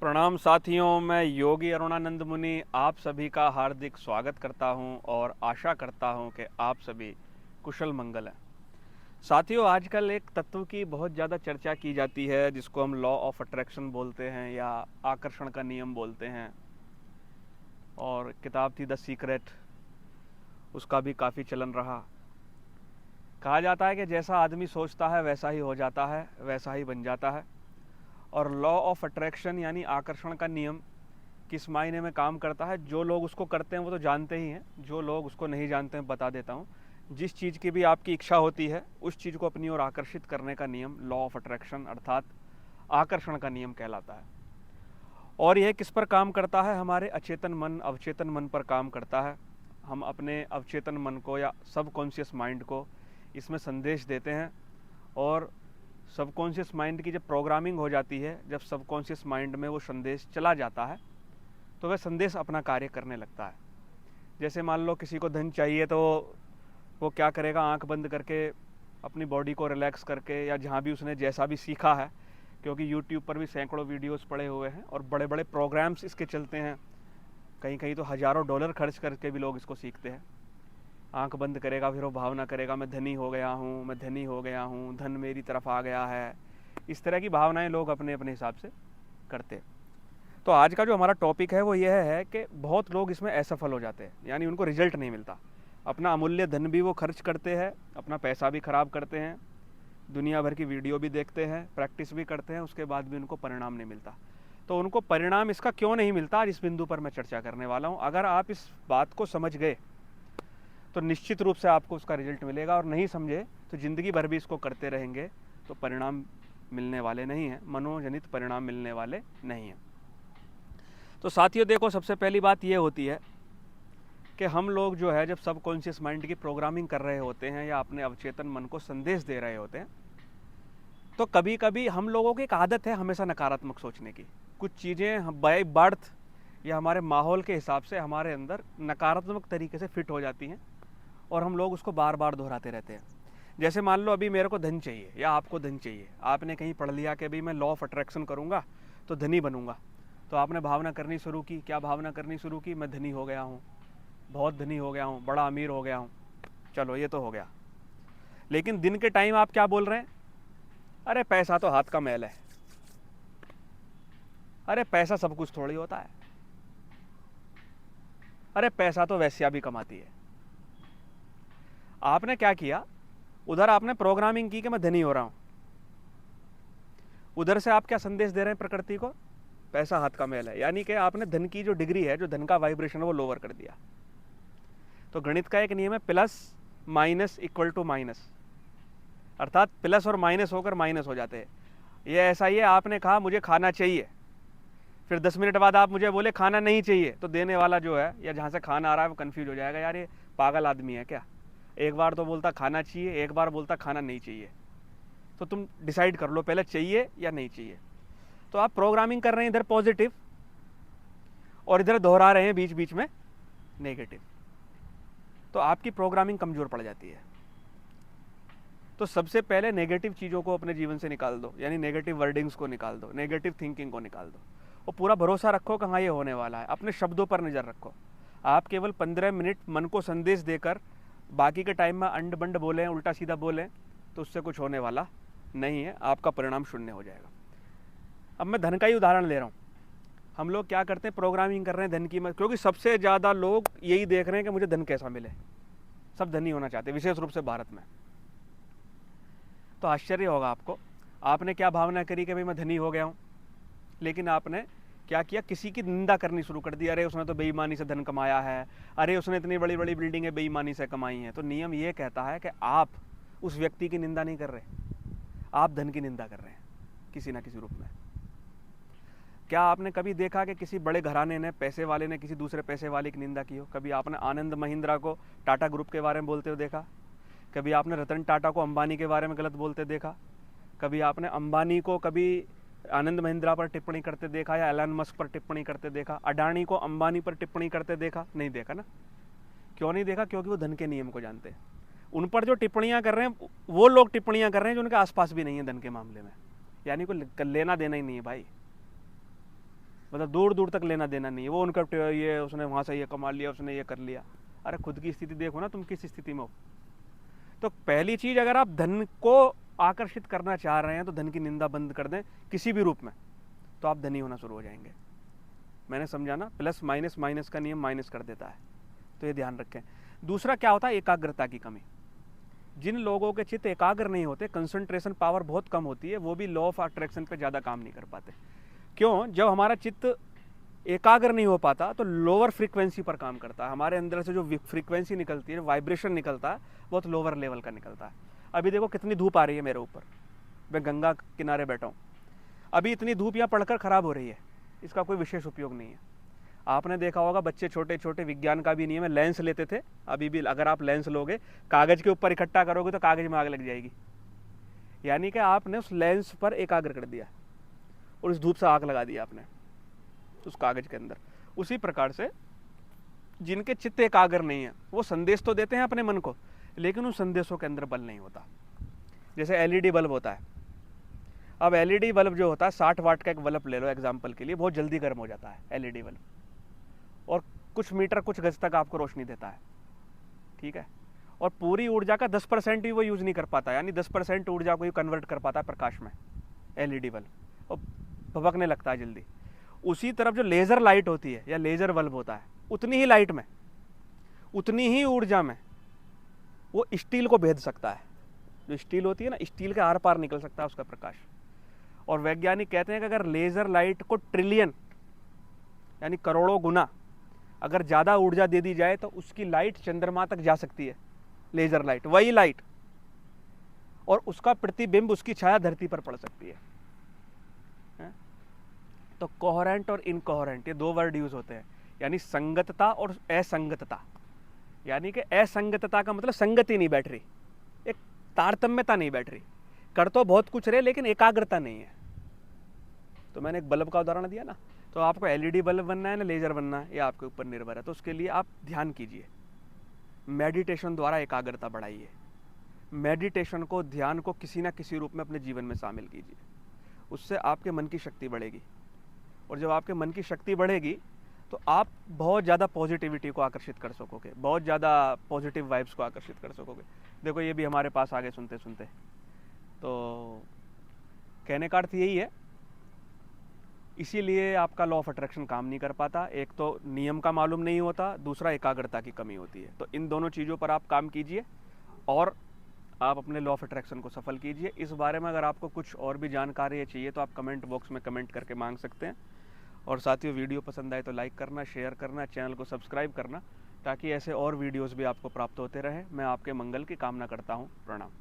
प्रणाम साथियों, मैं योगी अरुणानंद मुनि आप सभी का हार्दिक स्वागत करता हूं और आशा करता हूं कि आप सभी कुशल मंगल हैं। साथियों, आजकल एक तत्व की बहुत ज़्यादा चर्चा की जाती है जिसको हम लॉ ऑफ अट्रैक्शन बोलते हैं या आकर्षण का नियम बोलते हैं। और किताब थी द सीक्रेट, उसका भी काफ़ी चलन रहा। कहा जाता है कि जैसा आदमी सोचता है वैसा ही हो जाता है, वैसा ही बन जाता है। और लॉ ऑफ अट्रैक्शन यानी आकर्षण का नियम किस मायने में काम करता है, जो लोग उसको करते हैं वो तो जानते ही हैं, जो लोग उसको नहीं जानते हैं बता देता हूँ। जिस चीज़ की भी आपकी इच्छा होती है उस चीज़ को अपनी ओर आकर्षित करने का नियम लॉ ऑफ अट्रैक्शन अर्थात आकर्षण का नियम कहलाता है। और यह किस पर काम करता है? हमारे अचेतन मन, अवचेतन मन पर काम करता है। हम अपने अवचेतन मन को या सबकॉन्शियस माइंड को इसमें संदेश देते हैं और सबकॉन्शियस माइंड की जब प्रोग्रामिंग हो जाती है, जब सबकॉन्शियस माइंड में वो संदेश चला जाता है तो वह संदेश अपना कार्य करने लगता है। जैसे मान लो किसी को धन चाहिए तो वो क्या करेगा, आंख बंद करके अपनी बॉडी को रिलैक्स करके या जहाँ भी उसने जैसा भी सीखा है, क्योंकि यूट्यूब पर भी सैकड़ों वीडियोस पड़े हुए हैं और बड़े बड़े प्रोग्राम्स इसके चलते हैं, कहीं कहीं तो हज़ारों डॉलर खर्च करके भी लोग इसको सीखते हैं। आंख बंद करेगा, फिर वो भावना करेगा मैं धनी हो गया हूँ, मैं धनी हो गया हूँ, धन मेरी तरफ आ गया है। इस तरह की भावनाएं लोग अपने अपने हिसाब से करते हैं। तो आज का जो हमारा टॉपिक है वो यह है कि बहुत लोग इसमें असफल हो जाते हैं, यानी उनको रिजल्ट नहीं मिलता। अपना अमूल्य धन भी वो खर्च करते हैं, अपना पैसा भी खराब करते हैं, दुनिया भर की वीडियो भी देखते हैं, प्रैक्टिस भी करते हैं, उसके बाद भी उनको परिणाम नहीं मिलता। तो उनको परिणाम इसका क्यों नहीं मिलता, आज इस बिंदु पर मैं चर्चा करने वाला हूँ। अगर आप इस बात को समझ गए तो निश्चित रूप से आपको उसका रिजल्ट मिलेगा, और नहीं समझे तो ज़िंदगी भर भी इसको करते रहेंगे तो परिणाम मिलने वाले नहीं हैं, मनोजनित परिणाम मिलने वाले नहीं हैं। तो साथियों देखो, सबसे पहली बात ये होती है कि हम लोग जो है जब सबकॉन्शियस माइंड की प्रोग्रामिंग कर रहे होते हैं या अपने अवचेतन मन को संदेश दे रहे होते हैं, तो कभी कभी हम लोगों की एक आदत है हमेशा नकारात्मक सोचने की। कुछ चीज़ें बाय बर्थ या हमारे माहौल के हिसाब से हमारे अंदर नकारात्मक तरीके से फिट हो जाती हैं और हम लोग उसको बार बार दोहराते रहते हैं। जैसे मान लो अभी मेरे को धन चाहिए या आपको धन चाहिए, आपने कहीं पढ़ लिया कि भाई मैं लॉ ऑफ अट्रैक्शन करूँगा तो धनी बनूंगा, तो आपने भावना करनी शुरू की। क्या भावना करनी शुरू की? मैं धनी हो गया हूँ, बहुत धनी हो गया हूँ, बड़ा अमीर हो गया हूँ। चलो ये तो हो गया, लेकिन दिन के टाइम आप क्या बोल रहे हैं? अरे पैसा तो हाथ का मैल है, अरे पैसा सब कुछ थोड़ी होता है, अरे पैसा तो वैश्या भी कमाती है। आपने क्या किया? उधर आपने प्रोग्रामिंग की कि मैं धनी हो रहा हूं, उधर से आप क्या संदेश दे रहे हैं प्रकृति को? पैसा हाथ का मैल है, यानी कि आपने धन की जो डिग्री है, जो धन का वाइब्रेशन है, वो लोअर कर दिया। तो गणित का एक नियम है, plus minus equal to minus, अर्थात प्लस और माइनस होकर माइनस हो जाते हैं। ये ऐसा ही है, आपने कहा मुझे खाना चाहिए, फिर 10 मिनट बाद आप मुझे बोले खाना नहीं चाहिए, तो देने वाला जो है या जहाँ से खाना आ रहा है वो कन्फ्यूज हो जाएगा, यार ये पागल आदमी है क्या, एक बार तो बोलता खाना चाहिए, एक बार बोलता खाना नहीं चाहिए। तो तुम डिसाइड कर लो पहले चाहिए या नहीं चाहिए। तो आप प्रोग्रामिंग कर रहे हैं इधर पॉजिटिव और इधर दोहरा रहे हैं बीच बीच में नेगेटिव, तो आपकी प्रोग्रामिंग कमज़ोर पड़ जाती है। तो सबसे पहले नेगेटिव चीज़ों को अपने जीवन से निकाल दो, यानी नेगेटिव वर्डिंग्स को निकाल दो, नेगेटिव थिंकिंग को निकाल दो, और पूरा भरोसा रखो कि हाँ ये होने वाला है। अपने शब्दों पर नज़र रखो। आप केवल 15 मिनट मन को संदेश देकर बाकी के टाइम में अंड बंड बोलें, उल्टा सीधा बोलें, तो उससे कुछ होने वाला नहीं है, आपका परिणाम शून्य हो जाएगा। अब मैं धन का ही उदाहरण ले रहा हूँ। हम लोग क्या करते हैं, प्रोग्रामिंग कर रहे हैं धन की, क्योंकि सबसे ज़्यादा लोग यही देख रहे हैं कि मुझे धन कैसा मिले, सब धनी होना चाहते हैं, विशेष रूप से भारत में। तो आश्चर्य होगा आपको, आपने क्या भावना करी कि भाई मैं धनी हो गया हूँ, लेकिन आपने क्या किया, किसी की निंदा करनी शुरू कर दी। अरे उसने तो बेईमानी से धन कमाया है, अरे उसने इतनी बड़ी बड़ी बिल्डिंगें बेईमानी से कमाई हैं। तो नियम ये कहता है कि आप उस व्यक्ति की निंदा नहीं कर रहे, आप धन की निंदा कर रहे हैं किसी ना किसी रूप में। क्या आपने कभी देखा कि किसी बड़े घराने ने, पैसे वाले ने किसी दूसरे पैसे वाले की निंदा की हो? कभी आपने आनंद महिंद्रा को टाटा ग्रुप के बारे में बोलते हुए देखा? कभी आपने रतन टाटा को अंबानी के बारे में गलत बोलते देखा? कभी आपने अंबानी को कभी आनंद महिंद्रा पर टिप्पणी करते देखा या एलन मस्क पर टिप्पणी करते देखा? अडानी को अंबानी पर टिप्पणी करते देखा? नहीं देखा ना। क्यों नहीं देखा? क्योंकि वो धन के नियम को जानते हैं। उन पर जो टिप्पणियां कर रहे हैं वो लोग टिप्पणियां कर रहे हैं जो उनके आसपास भी नहीं है धन के मामले में, यानी कोई लेना देना ही नहीं है भाई। मतलब दूर दूर तक लेना देना नहीं है। वो उनका ये उसने वहाँ से ये कमा लिया, उसने ये कर लिया। अरे खुद की स्थिति देखो ना, तुम किस स्थिति में हो। तो पहली चीज़, अगर आप धन को आकर्षित करना चाह रहे हैं तो धन की निंदा बंद कर दें किसी भी रूप में, तो आप धनी होना शुरू हो जाएंगे। मैंने समझा ना, प्लस माइनस माइनस का नियम माइनस कर देता है, तो ये ध्यान रखें। दूसरा क्या होता है, एकाग्रता की कमी। जिन लोगों के चित्त एकाग्र नहीं होते, कंसंट्रेशन पावर बहुत कम होती है, वो भी लॉ ऑफ अट्रैक्शन पे ज़्यादा काम नहीं कर पाते। क्यों? जब हमारा चित्त एकाग्र नहीं हो पाता तो लोअर फ्रीक्वेंसी पर काम करता है। हमारे अंदर से जो फ्रीक्वेंसी निकलती है, वाइब्रेशन निकलता है, बहुत लोअर लेवल का निकलता है। अभी देखो कितनी धूप आ रही है मेरे ऊपर, मैं गंगा किनारे बैठा हूँ, अभी इतनी धूप यहाँ पड़कर ख़राब हो रही है, इसका कोई विशेष उपयोग नहीं है। आपने देखा होगा बच्चे छोटे छोटे, विज्ञान का भी नियम है, लेंस लेते थे। अभी भी अगर आप लेंस लोगे, कागज़ के ऊपर इकट्ठा करोगे तो कागज़ में आग लग जाएगी। यानी कि आपने उस लेंस पर एकाग्र कर दिया और उस धूप से आग लगा दिया आपने उस कागज़ के अंदर। उसी प्रकार से जिनके चित्त एकाग्र नहीं है, वो संदेश तो देते हैं अपने मन को, लेकिन उन संदेशों के अंदर बल नहीं होता। जैसे एलईडी बल्ब होता है। अब एलईडी बल्ब जो होता है, 60 वाट का एक बल्ब ले लो एग्जाम्पल के लिए, बहुत जल्दी गर्म हो जाता है एलईडी बल्ब, और कुछ मीटर कुछ गज तक आपको रोशनी देता है, ठीक है। और पूरी ऊर्जा का 10% भी वो यूज़ नहीं कर पाता, यानी 10% ऊर्जा को ही कन्वर्ट कर पाता है प्रकाश में एलईडी बल्ब, और भभकने लगता है जल्दी। उसी तरफ जो लेज़र लाइट होती है या लेज़र बल्ब होता है, उतनी ही लाइट में, उतनी ही ऊर्जा में वो स्टील को भेद सकता है। जो स्टील होती है ना, स्टील के आर पार निकल सकता है उसका प्रकाश। और वैज्ञानिक कहते हैं कि अगर लेज़र लाइट को ट्रिलियन यानी करोड़ों गुना अगर ज़्यादा ऊर्जा दे दी जाए तो उसकी लाइट चंद्रमा तक जा सकती है, लेज़र लाइट, वही लाइट, और उसका प्रतिबिंब, उसकी छाया धरती पर पड़ सकती है। तो कोहेरेंट और इनकोहेरेंट, ये 2 वर्ड यूज़ होते हैं, यानी संगतता और असंगतता। यानी कि असंगतता का मतलब संगति नहीं बैठ रही, एक तारतम्यता नहीं बैठ रही, कर तो बहुत कुछ रहे लेकिन एकाग्रता नहीं है। तो मैंने एक बल्ब का उदाहरण दिया ना, तो आपको एलईडी बल्ब बनना है ना लेज़र बनना है, ये आपके ऊपर निर्भर है। तो उसके लिए आप ध्यान कीजिए, मेडिटेशन द्वारा एकाग्रता बढ़ाइए, मेडिटेशन को, ध्यान को किसी ना किसी रूप में अपने जीवन में शामिल कीजिए, उससे आपके मन की शक्ति बढ़ेगी। और जब आपके मन की शक्ति बढ़ेगी तो आप बहुत ज़्यादा पॉजिटिविटी को आकर्षित कर सकोगे, बहुत ज़्यादा पॉजिटिव वाइब्स को आकर्षित कर सकोगे। देखो ये भी हमारे पास आगे सुनते सुनते, तो कहने का अर्थ यही है, इसीलिए आपका लॉ ऑफ अट्रैक्शन काम नहीं कर पाता। एक तो नियम का मालूम नहीं होता, दूसरा एकाग्रता की कमी होती है। तो इन दोनों चीज़ों पर आप काम कीजिए और आप अपने लॉ ऑफ अट्रैक्शन को सफल कीजिए। इस बारे में अगर आपको कुछ और भी जानकारी चाहिए तो आप कमेंट बॉक्स में कमेंट करके मांग सकते हैं। और साथियों, वीडियो पसंद आए तो लाइक करना, शेयर करना, चैनल को सब्सक्राइब करना, ताकि ऐसे और वीडियोस भी आपको प्राप्त होते रहे। मैं आपके मंगल की कामना करता हूँ। प्रणाम।